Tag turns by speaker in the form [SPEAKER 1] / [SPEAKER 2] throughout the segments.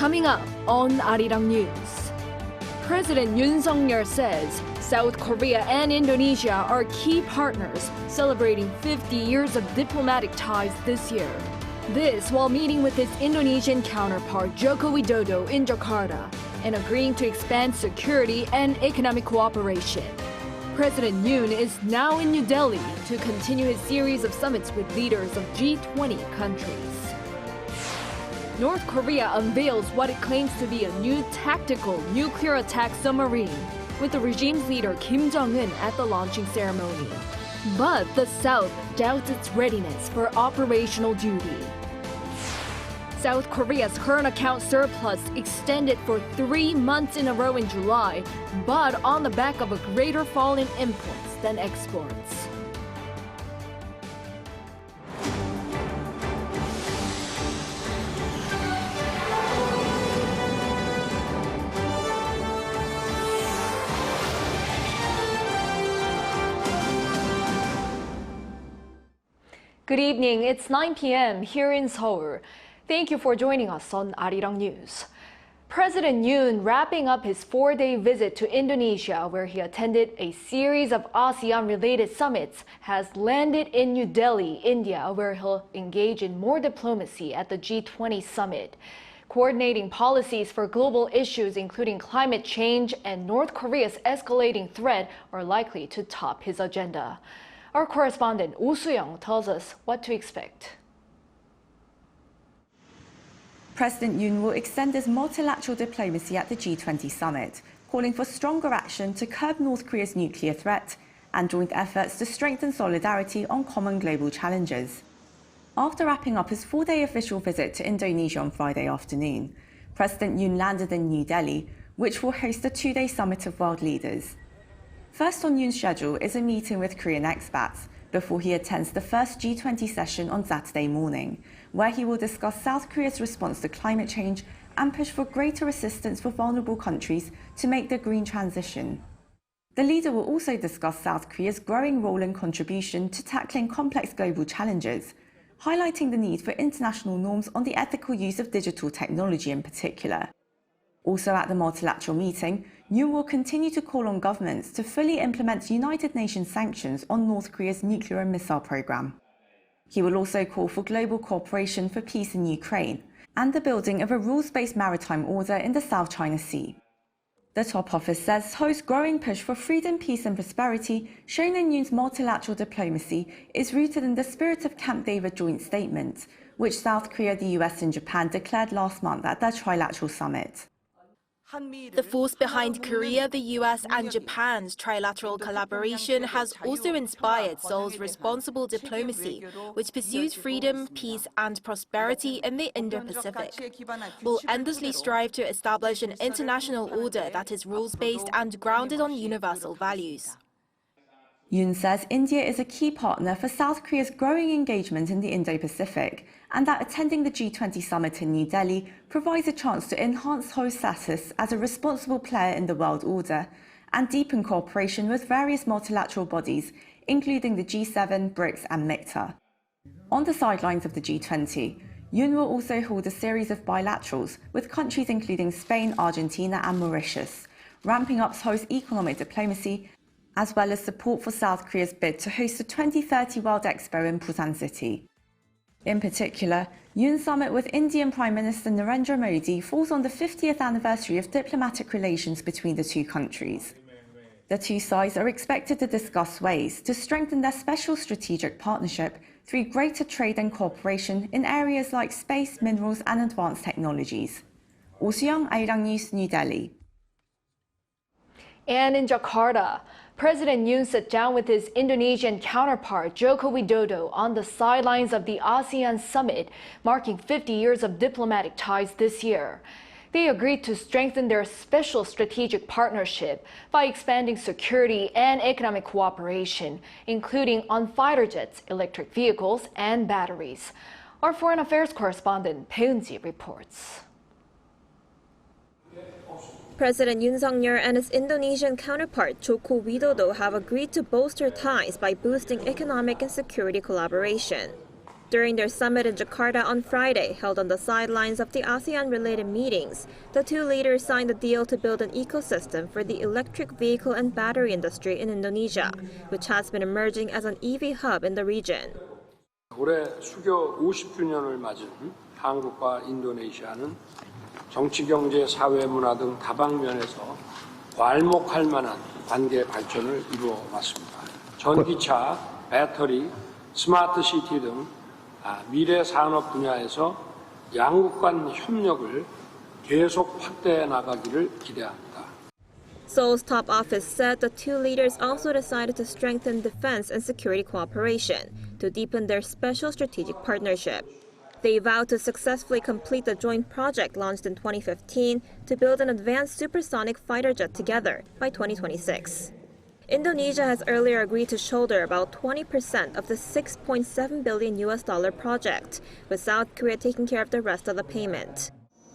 [SPEAKER 1] Coming up on Arirang News. President Yoon says South Korea and Indonesia are key partners, celebrating 50 years of diplomatic ties this year. This while meeting with his Indonesian counterpart Joko Widodo in Jakarta and agreeing to expand security and economic cooperation. President Yoon is now in New Delhi to continue his series of summits with leaders of G20 countries. North Korea unveils what it claims to be a new tactical nuclear attack submarine, with the regime's leader Kim Jong-un at the launching ceremony. But the South doubts its readiness for operational duty. South Korea's current account surplus extended for 3 months in a row in July, but on the back of a greater fall in imports than exports. Good evening, it's 9 p.m. here in Seoul. Thank you for joining us on Arirang News. President Yoon wrapping up his 4-day visit to Indonesia, where he attended a series of ASEAN-related summits, has landed in New Delhi, India, where he'll engage in more diplomacy at the G20 Summit. Coordinating policies for global issues including climate change and North Korea's escalating threat are likely to top his agenda. Our correspondent Oh Soo-young tells us what to expect.
[SPEAKER 2] President Yoon will extend his multilateral diplomacy at the G20 Summit, calling for stronger action to curb North Korea's nuclear threat and joint efforts to strengthen solidarity on common global challenges. After wrapping up his 4-day official visit to Indonesia on Friday afternoon, President Yoon landed in New Delhi, which will host a 2-day summit of world leaders. First on Yoon's schedule is a meeting with Korean expats before he attends the first G20 session on Saturday morning, where he will discuss South Korea's response to climate change and push for greater assistance for vulnerable countries to make the green transition. The leader will also discuss South Korea's growing role and contribution to tackling complex global challenges, highlighting the need for international norms on the ethical use of digital technology in particular. Also at the multilateral meeting, Yoon will continue to call on governments to fully implement United Nations sanctions on North Korea's nuclear and missile program. He will also call for global cooperation for peace in Ukraine and the building of a rules-based maritime order in the South China Sea. The top office says Seoul's growing push for freedom, peace and prosperity, shown in Yoon's multilateral diplomacy, is rooted in the spirit of Camp David joint statement, which South Korea, the US and Japan declared last month at their trilateral summit.
[SPEAKER 3] The force behind Korea, the US and Japan's trilateral collaboration has also inspired Seoul's responsible diplomacy, which pursues freedom, peace and prosperity in the Indo-Pacific. We'll endlessly strive to establish an international order that is rules-based and grounded on universal values.
[SPEAKER 2] Yoon says India is a key partner for South Korea's growing engagement in the Indo-Pacific, and that attending the G20 summit in New Delhi provides a chance to enhance Seoul's status as a responsible player in the world order and deepen cooperation with various multilateral bodies, including the G7, BRICS and MICTA. On the sidelines of the G20, Yoon will also hold a series of bilaterals with countries including Spain, Argentina and Mauritius, ramping up Seoul's economic diplomacy as well as support for South Korea's bid to host the 2030 World Expo in Busan City. In particular, Yoon's summit with Indian Prime Minister Narendra Modi falls on the 50th anniversary of diplomatic relations between the two countries. The two sides are expected to discuss ways to strengthen their special strategic partnership through greater trade and cooperation in areas like space, minerals and advanced technologies. Oh Soo-young, Arirang News, New Delhi.
[SPEAKER 1] And in Jakarta, President Yoon sat down with his Indonesian counterpart Joko Widodo on the sidelines of the ASEAN Summit, marking 50 years of diplomatic ties this year. They agreed to strengthen their special strategic partnership by expanding security and economic cooperation, including on fighter jets, electric vehicles, and batteries. Our foreign affairs correspondent Bae Eun-ji reports.
[SPEAKER 4] President Yoon and his Indonesian counterpart Joko Widodo have agreed to bolster ties by boosting economic and security collaboration. During their summit in Jakarta on Friday, held on the sidelines of the ASEAN-related meetings, the two leaders signed a deal to build an ecosystem for the electric vehicle and battery industry in Indonesia, which has been emerging as an EV hub in the region.
[SPEAKER 5] 올해 수교 50주년을 맞은 한국과 인도네시아는 정치, 경제, 사회, 문화 등 다방면에서 괄목할 만한 관계 발전을 이루어 왔습니다. 전기차, 배터리, 스마트 시티 등 미래 산업 분야에서 양국 간 협력을 계속 확대해 나가기를 기대합니다.
[SPEAKER 4] Seoul's top office said the two leaders also decided to strengthen defense and security cooperation to deepen their special strategic partnership. They vowed to successfully complete the joint project launched in 2015 to build an advanced supersonic fighter jet together by 2026. Indonesia has earlier agreed to shoulder about 20% of the $6.7 billion project, with South Korea taking care of the rest of the payment.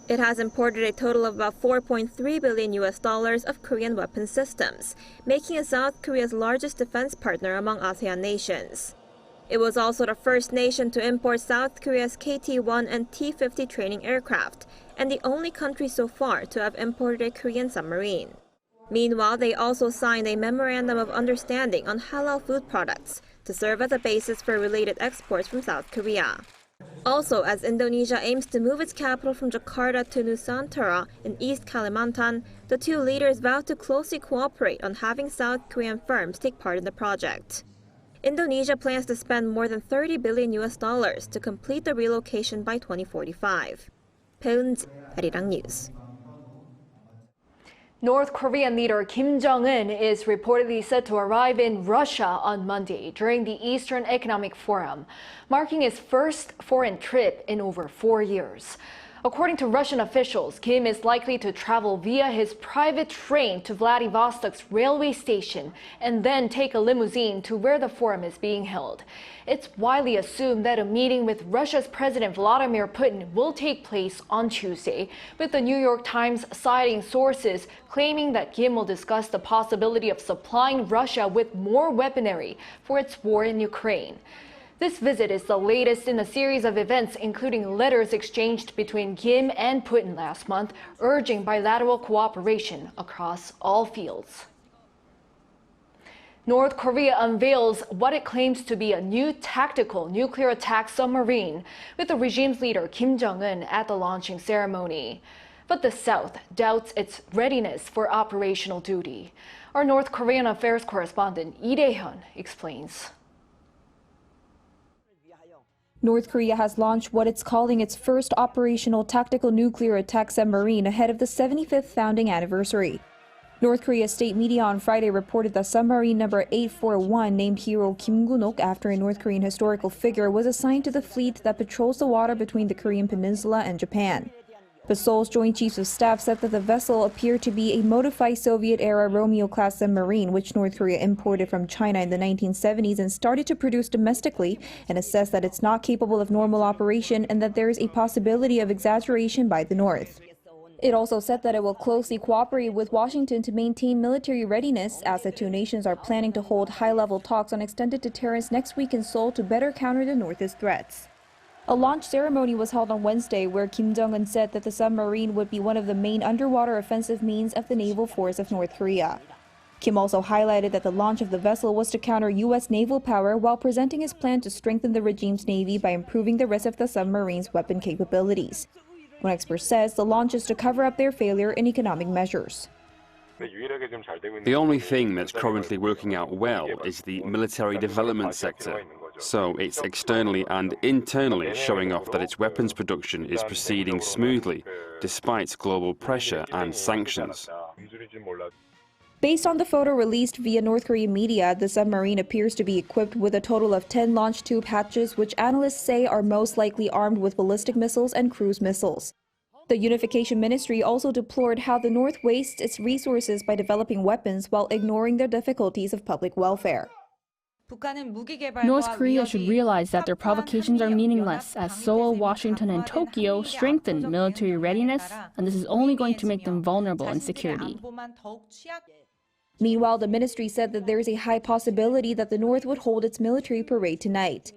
[SPEAKER 4] It has imported a total of about $4.3 billion of Korean weapon systems, making it South Korea's largest defense partner among ASEAN nations. It was also the first nation to import South Korea's KT-1 and T-50 training aircraft, and the only country so far to have imported a Korean submarine. Meanwhile, they also signed a memorandum of understanding on halal food products to serve as a basis for related exports from South Korea. Also, as Indonesia aims to move its capital from Jakarta to Nusantara in East Kalimantan, the two leaders vowed to closely cooperate on having South Korean firms take part in the project. Indonesia plans to spend more than $30 billion to complete the relocation by 2045. Peunji, Arirang News.
[SPEAKER 1] North Korean leader Kim Jong-un is reportedly set to arrive in Russia on Monday during the Eastern Economic Forum, marking his first foreign trip in over 4 years. According to Russian officials, Kim is likely to travel via his private train to Vladivostok's railway station and then take a limousine to where the forum is being held. It's widely assumed that a meeting with Russia's President Vladimir Putin will take place on Tuesday, with the New York Times citing sources claiming that Kim will discuss the possibility of supplying Russia with more weaponry for its war in Ukraine. This visit is the latest in a series of events, including letters exchanged between Kim and Putin last month, urging bilateral cooperation across all fields. North Korea unveils what it claims to be a new tactical nuclear attack submarine, with the regime's leader Kim Jong-un at the launching ceremony. But the South doubts its readiness for operational duty. Our North Korean affairs correspondent Lee Dae-hyun explains.
[SPEAKER 6] North Korea has launched what it's calling its first operational tactical nuclear attack submarine ahead of the 75th founding anniversary. North Korea's state media on Friday reported that submarine number 841, named hero Kim Jungkook after a North Korean historical figure, was assigned to the fleet that patrols the water between the Korean peninsula and Japan. But Seoul's Joint Chiefs of Staff said that the vessel appeared to be a modified Soviet-era Romeo-class submarine, which North Korea imported from China in the 1970s and started to produce domestically, and assessed that it's not capable of normal operation and that there is a possibility of exaggeration by the North. It also said that it will closely cooperate with Washington to maintain military readiness, as the two nations are planning to hold high-level talks on extended deterrence next week in Seoul to better counter the North's threats. A launch ceremony was held on Wednesday where Kim Jong-un said that the submarine would be one of the main underwater offensive means of the naval force of North Korea. Kim also highlighted that the launch of the vessel was to counter U.S. naval power while presenting his plan to strengthen the regime's navy by improving the rest of the submarine's weapon capabilities. One expert says the launch is to cover up their failure in economic measures.
[SPEAKER 7] The only thing that's currently working out well is the military development sector. So it's externally and internally showing off that its weapons production is proceeding smoothly, despite global pressure and sanctions.
[SPEAKER 6] Based on the photo released via North Korean media, the submarine appears to be equipped with a total of 10 launch tube hatches, which analysts say are most likely armed with ballistic missiles and cruise missiles. The Unification Ministry also deplored how the North wastes its resources by developing weapons while ignoring the difficulties of public welfare.
[SPEAKER 8] North Korea should realize that their provocations are meaningless as Seoul, Washington, and Tokyo strengthen military readiness, and this is only going to make them vulnerable in security.
[SPEAKER 6] Meanwhile, the ministry said that there is a high possibility that the North would hold its military parade tonight.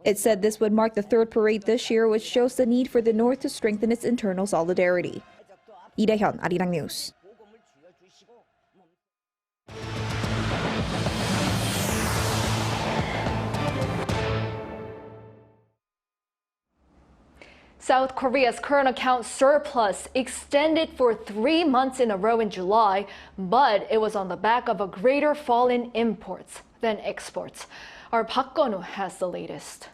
[SPEAKER 6] It said this would mark the third parade this year, which shows the need for the North to strengthen its internal solidarity. Lee Dae-hyun, Arirang News.
[SPEAKER 1] South Korea's current account surplus extended for 3 months in a row in July, but it was on the back of a greater fall in imports than exports. Our Park Gun-woo has the latest.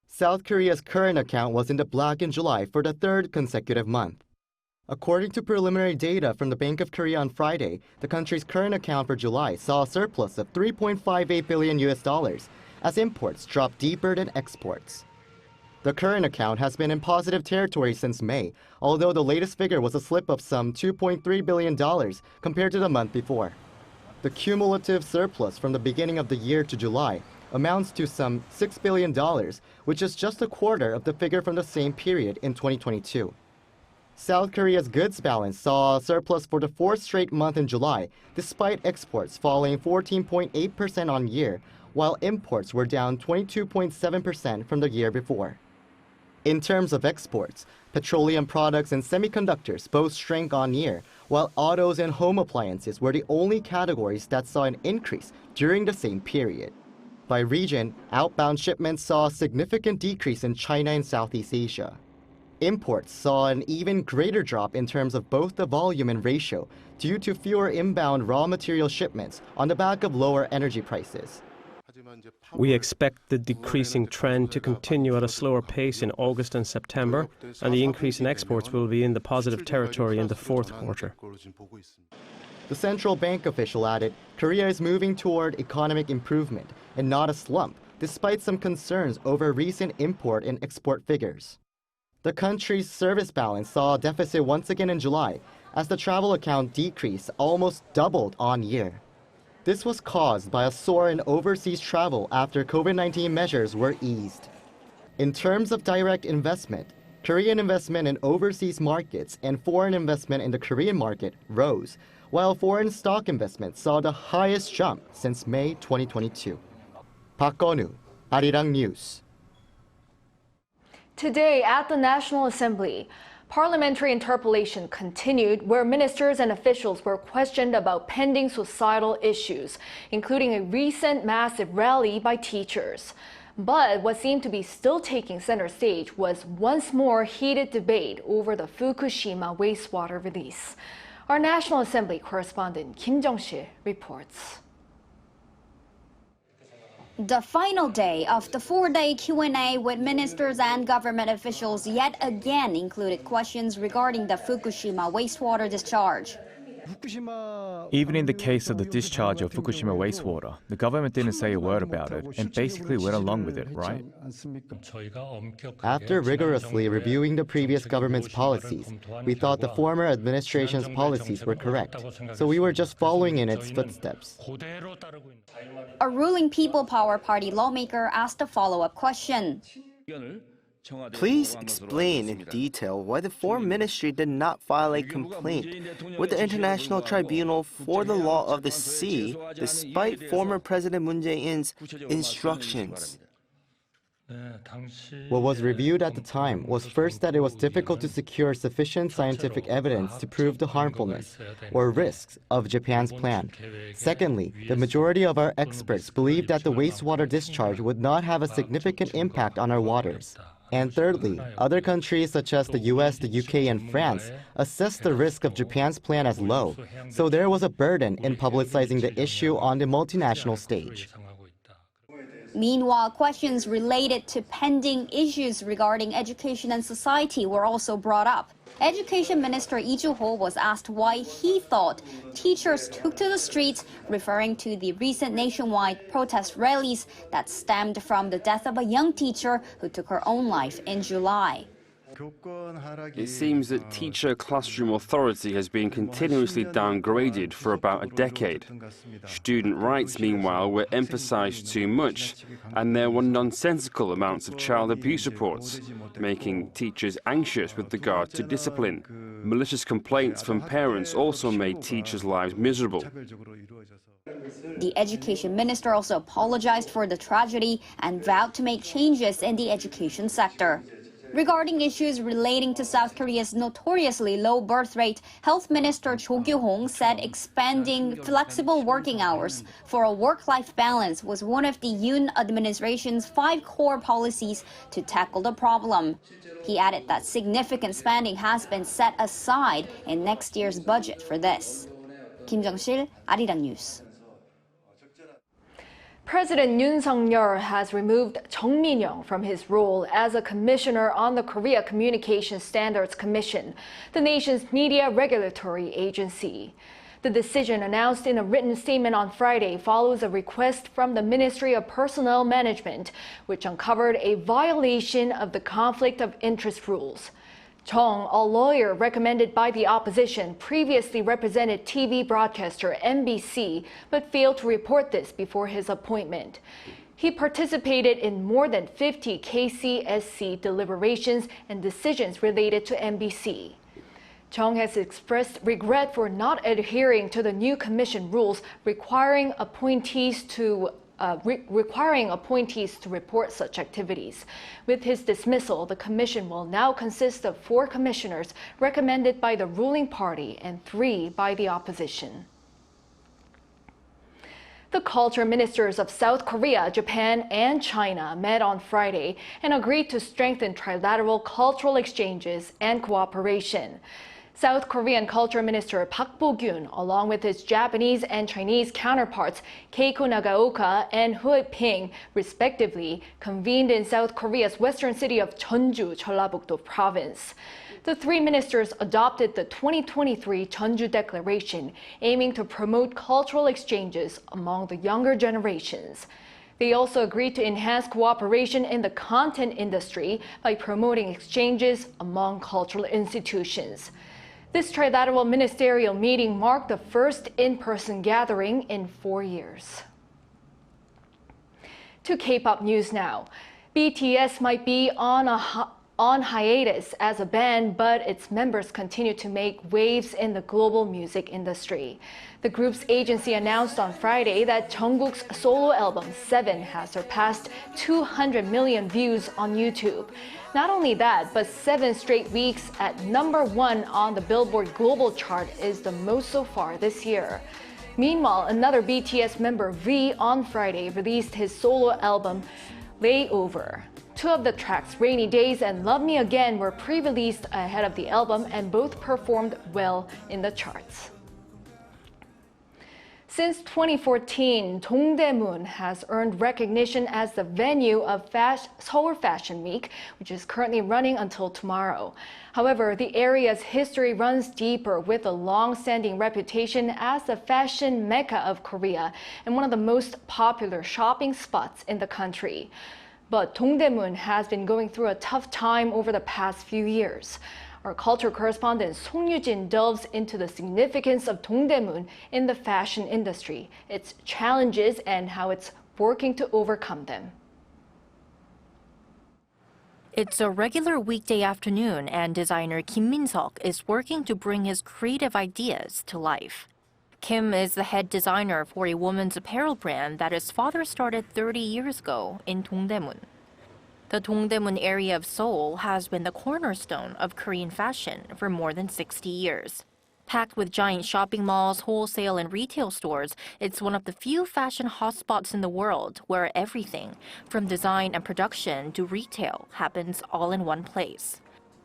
[SPEAKER 9] South Korea's current account was in the black in July for the third consecutive month. According to preliminary data from the Bank of Korea on Friday, the country's current account for July saw a surplus of $3.58 billion as imports dropped deeper than exports. The current account has been in positive territory since May, although the latest figure was a slip of some $2.3 billion compared to the month before. The cumulative surplus from the beginning of the year to July amounts to some $6 billion, which is just a quarter of the figure from the same period in 2022. South Korea's goods balance saw a surplus for the fourth straight month in July, despite exports falling 14.8% on year, while imports were down 22.7% from the year before. In terms of exports, petroleum products and semiconductors both shrank on year, while autos and home appliances were the only categories that saw an increase during the same period. By region, outbound shipments saw a significant decrease in China and Southeast Asia. Imports saw an even greater drop in terms of both the volume and ratio due to fewer inbound raw material shipments on the back of lower energy prices.
[SPEAKER 10] We expect the decreasing trend to continue at a slower pace in August and September, and the increase in exports will be in the positive territory in the fourth quarter.
[SPEAKER 9] The central bank official added, Korea is moving toward economic improvement and not a slump, despite some concerns over recent import and export figures. The country's service balance saw a deficit once again in July, as the travel account decrease almost doubled on year. This was caused by a soar in overseas travel after COVID-19 measures were eased. In terms of direct investment, Korean investment in overseas markets and foreign investment in the Korean market rose, while foreign stock investment saw the highest jump since May 2022. Park Gun-woo, Arirang News.
[SPEAKER 1] Today at the National Assembly, parliamentary interpellation continued, where ministers and officials were questioned about pending societal issues, including a recent massive rally by teachers. But what seemed to be still taking center stage was once more heated debate over the Fukushima wastewater release. Our National Assembly correspondent Kim Jong-un reports.
[SPEAKER 11] The final day of the four-day Q&A with ministers and government officials yet again included questions regarding the Fukushima wastewater discharge.
[SPEAKER 12] Even in the case of the discharge of Fukushima wastewater, the government didn't say a word about it and basically went along with it, right?
[SPEAKER 9] After rigorously reviewing the previous government's policies, we thought the former administration's policies were correct, so we were just following in its footsteps.
[SPEAKER 11] A ruling People Power Party lawmaker asked a follow-up question.
[SPEAKER 13] Please explain in detail why the Foreign Ministry did not file a complaint with the International Tribunal for the Law of the Sea despite former President Moon Jae-in's instructions.
[SPEAKER 9] What was reviewed at the time was first that it was difficult to secure sufficient scientific evidence to prove the harmfulness or risks of Japan's plan. Secondly, the majority of our experts believed that the wastewater discharge would not have a significant impact on our waters. And thirdly, other countries such as the US, the UK, and France assessed the risk of Japan's plan as low, so there was a burden in publicizing the issue on the multinational stage.
[SPEAKER 11] Meanwhile, questions related to pending issues regarding education and society were also brought up. Education Minister Lee Joo-ho was asked why he thought teachers took to the streets, referring to the recent nationwide protest rallies that stemmed from the death of a young teacher who took her own life in July.
[SPEAKER 7] It seems that teacher classroom authority has been continuously downgraded for about a decade. Student rights, meanwhile, were emphasized too much, and there were nonsensical amounts of child abuse reports, making teachers anxious with regard to discipline. Malicious complaints from parents also made teachers' lives miserable.
[SPEAKER 11] The education minister also apologized for the tragedy and vowed to make changes in the education sector. Regarding issues relating to South Korea's notoriously low birth rate, Health Minister Jungkook said expanding flexible working hours for a work-life balance was one of the Yoon administration's 5 core policies to tackle the problem. He added that significant spending has been set aside in next year's budget for this. Kim Jong-sil, Arirang News.
[SPEAKER 1] President Yoon Suk-yeol has removed Chung Min-young from his role as a commissioner on the Korea Communication Standards Commission, the nation's media regulatory agency. The decision, announced in a written statement on Friday, follows a request from the Ministry of Personnel Management, which uncovered a violation of the conflict of interest rules. Chung, a lawyer recommended by the opposition, previously represented TV broadcaster MBC, but failed to report this before his appointment. He participated in more than 50 KCSC deliberations and decisions related to MBC. Chung has expressed regret for not adhering to the new commission rules requiring appointees to report such activities. With his dismissal, the commission will now consist of 4 commissioners recommended by the ruling party and 3 by the opposition. The culture ministers of South Korea, Japan, and China met on Friday and agreed to strengthen trilateral cultural exchanges and cooperation. South Korean Culture Minister Park Bo-gyun, along with his Japanese and Chinese counterparts Keiko Nagaoka and Hu Ping, respectively, convened in South Korea's western city of Jeonju, Jeollabuk-do Province. The 3 ministers adopted the 2023 Jeonju Declaration, aiming to promote cultural exchanges among the younger generations. They also agreed to enhance cooperation in the content industry by promoting exchanges among cultural institutions. This trilateral ministerial meeting marked the first in-person gathering in 4 years. To K-pop news now. BTS might be on hiatus as a band, but its members continue to make waves in the global music industry. The group's agency announced on Friday that Jungkook's solo album 7 has surpassed 200 million views on YouTube. Not only that, but 7 straight weeks at #1 on the Billboard Global chart is the most so far this year. Meanwhile, another BTS member, V, on Friday released his solo album Layover. 2 of the tracks, Rainy Days and Love Me Again, were pre-released ahead of the album and both performed well in the charts. Since 2014, Dongdaemun has earned recognition as the venue of Seoul Fashion Week, which is currently running until tomorrow. However, the area's history runs deeper, with a long-standing reputation as the fashion mecca of Korea and one of the most popular shopping spots in the country. But Dongdaemun has been going through a tough time over the past few years. Our culture correspondent Song Yu-jin delves into the significance of Dongdaemun in the fashion industry, its challenges, and how it's working to overcome them.
[SPEAKER 14] It's a regular weekday afternoon, and designer Kim Min-seok is working to bring his creative ideas to life. Kim is the head designer for a women's apparel brand that his father started 30 years ago in Dongdaemun. The Dongdaemun area of Seoul has been the cornerstone of Korean fashion for more than 60 years. Packed with giant shopping malls, wholesale and retail stores, it's one of the few fashion hotspots in the world where everything, from design and production to retail, happens all in one place.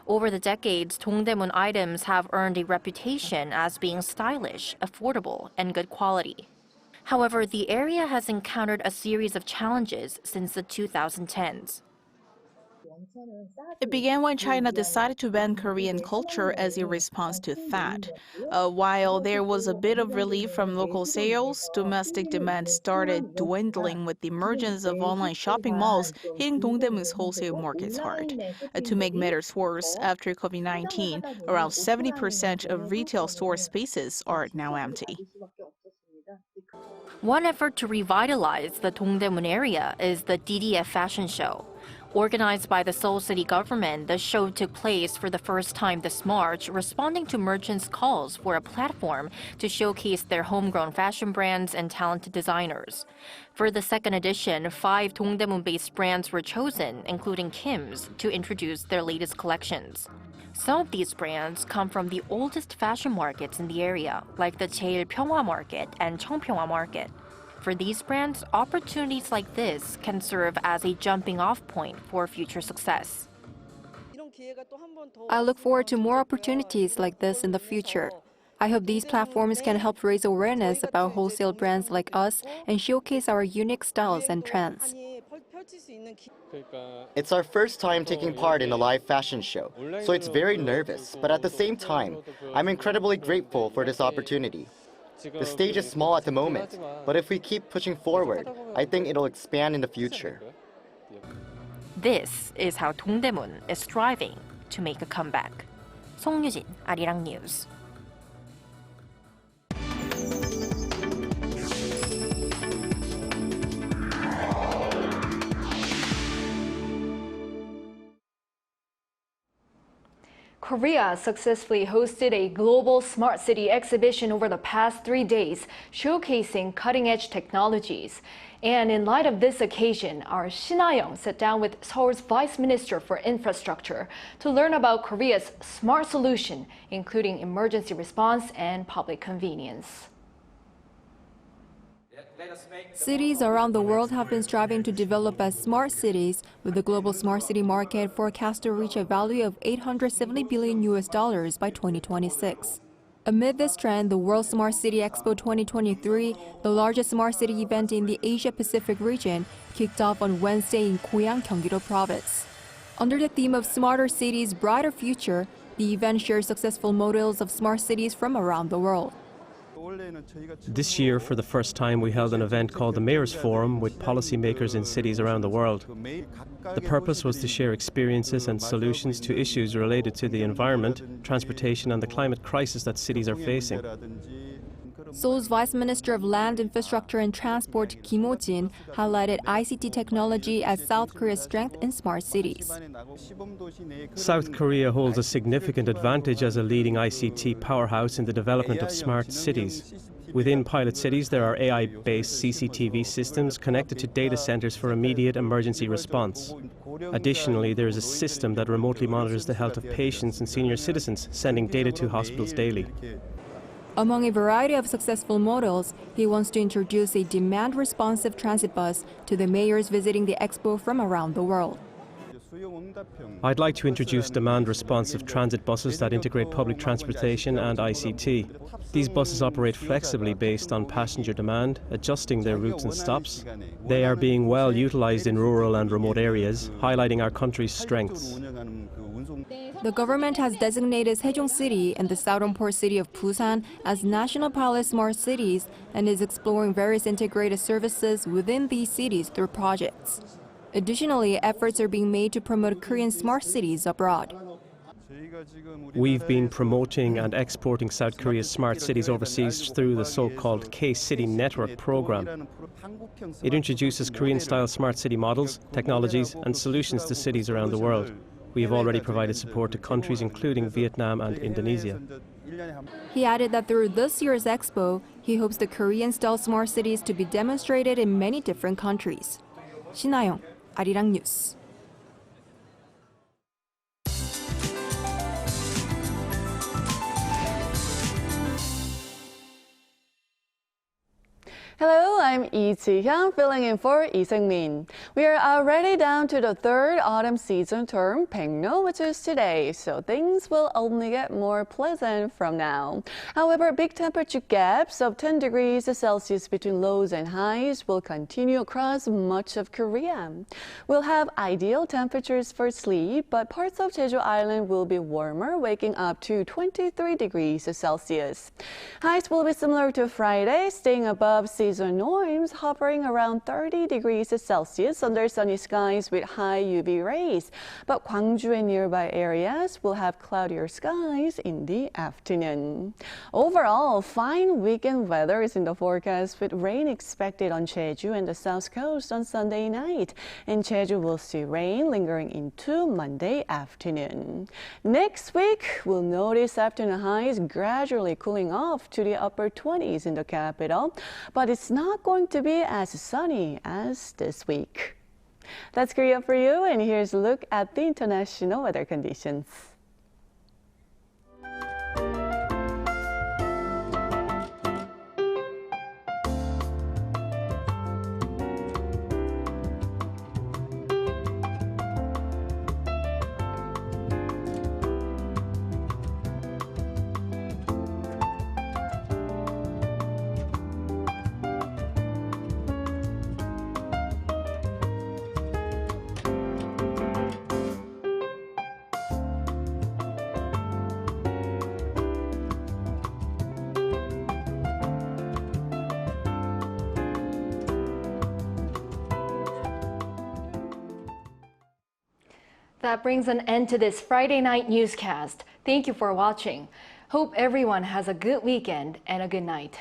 [SPEAKER 14] Over the decades, Dongdaemun items have earned a reputation as being stylish, affordable, and good quality. However, the area has encountered a series of challenges since the 2010s.
[SPEAKER 15] It began when China decided to ban Korean culture as a response to that. While there was a bit of relief from local sales, domestic demand started dwindling with the emergence of online shopping malls hitting Dongdaemun's wholesale markets hard. To make matters worse, after COVID-19, around 70% of retail store spaces are now empty.
[SPEAKER 14] One effort to revitalize the Dongdaemun area is the DDF Fashion Show. Organized by the Seoul city government, the show took place for the first time this March, responding to merchants' calls for a platform to showcase their homegrown fashion brands and talented designers. For the second edition, 5 Dongdaemun-based brands were chosen, including Kim's, to introduce their latest collections. Some of these brands come from the oldest fashion markets in the area, like the 제일평화 Market and 청평화 Market. For these brands, opportunities like this can serve as a jumping-off point for future success.
[SPEAKER 16] I look forward to more opportunities like this in the future. I hope these platforms can help raise awareness about wholesale brands like us and showcase our unique styles and trends.
[SPEAKER 9] It's our first time taking part in a live fashion show, so it's very nervous, but at the same time, I'm incredibly grateful for this opportunity. The stage is small at the moment, but if we keep pushing forward, I think it'll expand in the future.
[SPEAKER 14] This is how Dongdaemun is striving to make a comeback. 송유진, Arirang News.
[SPEAKER 1] Korea successfully hosted a global smart city exhibition over the past 3 days, showcasing cutting-edge technologies. And in light of this occasion, our Shin Ha-young sat down with Seoul's Vice Minister for Infrastructure to learn about Korea's smart solution, including emergency response and public convenience.
[SPEAKER 16] Cities around the world have been striving to develop as smart cities, with the global smart city market forecast to reach a value of $870 billion by 2026. Amid this trend, the World Smart City Expo 2023, the largest smart city event in the Asia-Pacific region, kicked off on Wednesday in Goyang, Gyeonggi-do Province. Under the theme of Smarter Cities, Brighter Future, the event shares successful models of smart cities from around the world.
[SPEAKER 10] This year, for the first time, we held an event called the Mayor's Forum with policymakers in cities around the world. The purpose was to share experiences and solutions to issues related to the environment, transportation, and the climate crisis that cities are facing.
[SPEAKER 16] Seoul's Vice Minister of Land, Infrastructure and Transport, Kim Ho-jin, highlighted ICT technology as South Korea's strength in smart cities.
[SPEAKER 10] South Korea holds a significant advantage as a leading ICT powerhouse in the development of smart cities. Within pilot cities, there are AI-based CCTV systems connected to data centers for immediate emergency response. Additionally, there is a system that remotely monitors the health of patients and senior citizens, sending data to hospitals daily.
[SPEAKER 16] Among a variety of successful models, he wants to introduce a demand-responsive transit bus to the mayors visiting the expo from around the world.
[SPEAKER 10] I'd like to introduce demand-responsive transit buses that integrate public transportation and ICT. These buses operate flexibly based on passenger demand, adjusting their routes and stops. They are being well utilized in rural and remote areas, highlighting our country's strengths.
[SPEAKER 16] The government has designated Sejong City and the southern port city of Busan as national pilot smart cities and is exploring various integrated services within these cities through projects. Additionally, efforts are being made to promote Korean smart cities abroad.
[SPEAKER 10] We've been promoting and exporting South Korea's smart cities overseas through the so-called K-City Network program. It introduces Korean-style smart city models, technologies, and solutions to cities around the world. We have already provided support to countries including Vietnam and Indonesia.
[SPEAKER 16] He added that through this year's expo, he hopes the Korean-style smart cities to be demonstrated in many different countries. Shin Ha-young, Arirang News.
[SPEAKER 17] Hello, I'm Lee Ji-hyun, filling in for Lee Seung-min. We are already down to the third autumn season term, Baekno, which is today, so things will only get more pleasant from now. However, big temperature gaps of 10 degrees Celsius between lows and highs will continue across much of Korea. We'll have ideal temperatures for sleep, but parts of Jeju Island will be warmer, waking up to 23 degrees Celsius. Highs will be similar to Friday, staying above seasonal storms hovering around 30 degrees Celsius under sunny skies with high UV rays. But Gwangju and nearby areas will have cloudier skies in the afternoon. Overall, fine weekend weather is in the forecast with rain expected on Jeju and the south coast on Sunday night. And Jeju will see rain lingering into Monday afternoon. Next week, we'll notice afternoon highs gradually cooling off to the upper 20s in the capital, but it's not going to be as sunny as this week. That's Korea for you, and here's a look at the international weather conditions.
[SPEAKER 1] That brings an end to this Friday night newscast. Thank you for watching. Hope everyone has a good weekend and a good night.